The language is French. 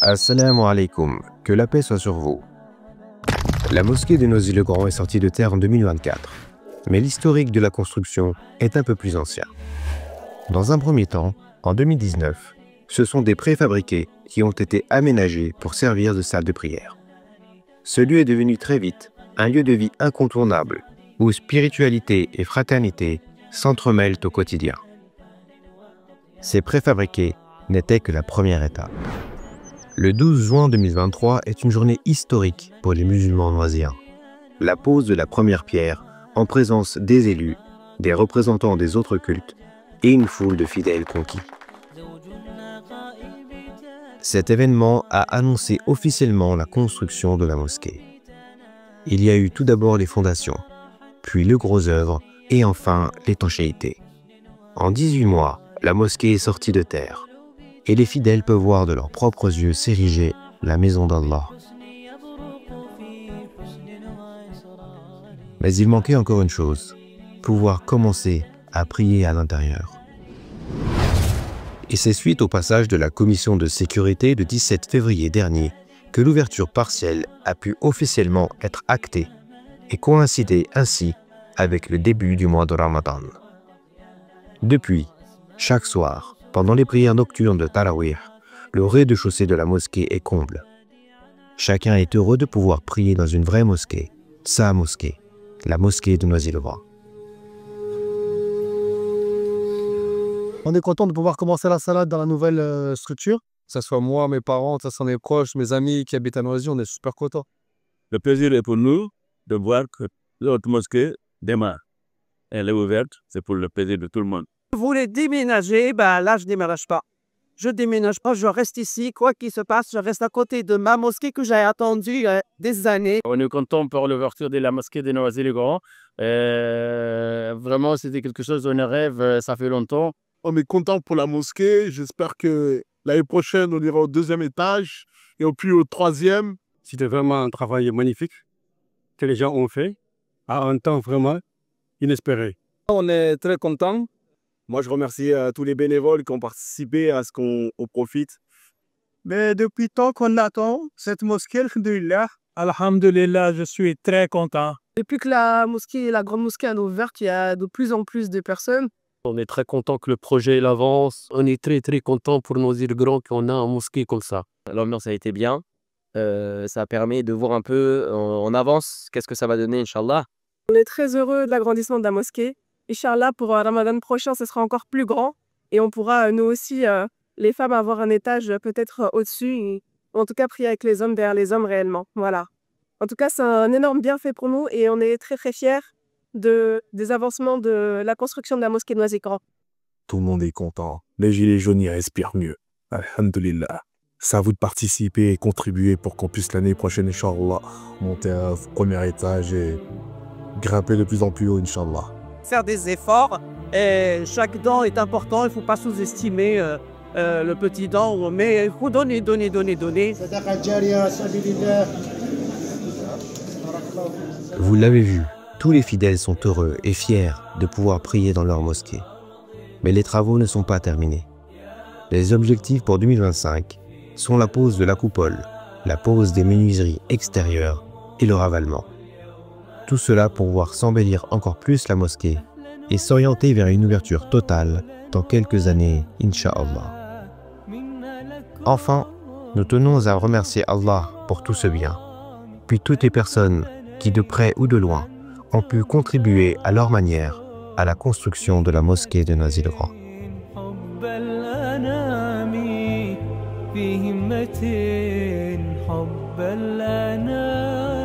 Assalamu alaikum, que la paix soit sur vous. La mosquée de Noisy-le-Grand est sortie de terre en 2024, mais l'historique de la construction est un peu plus ancien. Dans un premier temps, en 2019, ce sont des préfabriqués qui ont été aménagés pour servir de salle de prière. Ce lieu est devenu très vite un lieu de vie incontournable, où spiritualité et fraternité s'entremêlent au quotidien. Ces préfabriqués n'étaient que la première étape. Le 12 juin 2023 est une journée historique pour les musulmans noiséens. La pose de la première pierre en présence des élus, des représentants des autres cultes et une foule de fidèles conquis. Cet événement a annoncé officiellement la construction de la mosquée. Il y a eu tout d'abord les fondations, puis le gros œuvre et enfin l'étanchéité. En 18 mois, la mosquée est sortie de terre. Et les fidèles peuvent voir de leurs propres yeux s'ériger la maison d'Allah. Mais il manquait encore une chose, pouvoir commencer à prier à l'intérieur. Et c'est suite au passage de la commission de sécurité le 17 février dernier que l'ouverture partielle a pu officiellement être actée et coïncider ainsi avec le début du mois de Ramadan. Depuis, chaque soir, pendant les prières nocturnes de Tarawih, le rez-de-chaussée de la mosquée est comble. Chacun est heureux de pouvoir prier dans une vraie mosquée, sa mosquée, la mosquée de Noisy-le-Grand. On est content de pouvoir commencer la salade dans la nouvelle structure. Que ce soit moi, mes parents, que ce soit mes proches, mes amis qui habitent à Noisy, on est super contents. Le plaisir est pour nous de voir que notre mosquée démarre. Elle est ouverte, c'est pour le plaisir de tout le monde. Je voulais déménager, là je déménage pas. Je déménage pas, je reste ici, quoi qu'il se passe, je reste à côté de ma mosquée que j'ai attendue des années. On est content pour l'ouverture de la mosquée de Noisy-le-Grand. Vraiment, c'était quelque chose d'un rêve, ça fait longtemps. On est content pour la mosquée, j'espère que l'année prochaine on ira au 2e étage et puis au 3e. C'était vraiment un travail magnifique que les gens ont fait à un temps vraiment inespéré. On est très contents. Moi, je remercie tous les bénévoles qui ont participé à ce qu'on profite. Mais depuis tant qu'on attend cette mosquée, alhamdoulilah. Alhamdulillah, je suis très content. Depuis que la grande mosquée a ouvert, il y a de plus en plus de personnes. On est très content que le projet avance. On est très content pour Noisy-le-Grand qu'on a une mosquée comme ça. L'ambiance a été bien. Ça permet de voir un peu en avance qu'est-ce que ça va donner, Inch'Allah. On est très heureux de l'agrandissement de la mosquée. Inch'Allah, pour Ramadan prochain, ce sera encore plus grand. Et on pourra, nous aussi, les femmes, avoir un étage peut-être au-dessus. En tout cas, prier avec les hommes, derrière les hommes réellement. Voilà. En tout cas, c'est un énorme bienfait pour nous et on est très fiers des avancements de la construction de la mosquée de Noisy-le-Grand. Tout le monde est content. Les gilets jaunes y respirent mieux. Alhamdulillah. C'est à vous de participer et contribuer pour qu'on puisse l'année prochaine, Inch'Allah, monter à un premier étage et grimper de plus en plus haut, Inch'Allah. Faire des efforts et chaque don est important, il ne faut pas sous-estimer le petit don, mais il faut donner. Vous l'avez vu, tous les fidèles sont heureux et fiers de pouvoir prier dans leur mosquée. Mais les travaux ne sont pas terminés. Les objectifs pour 2025 sont la pose de la coupole, la pose des menuiseries extérieures et le ravalement. Tout cela pour voir s'embellir encore plus la mosquée et s'orienter vers une ouverture totale dans quelques années, Inch'Allah. Enfin, nous tenons à remercier Allah pour tout ce bien, puis toutes les personnes qui, de près ou de loin, ont pu contribuer à leur manière à la construction de la mosquée de Noisy-le-Grand. في همة حب الأنام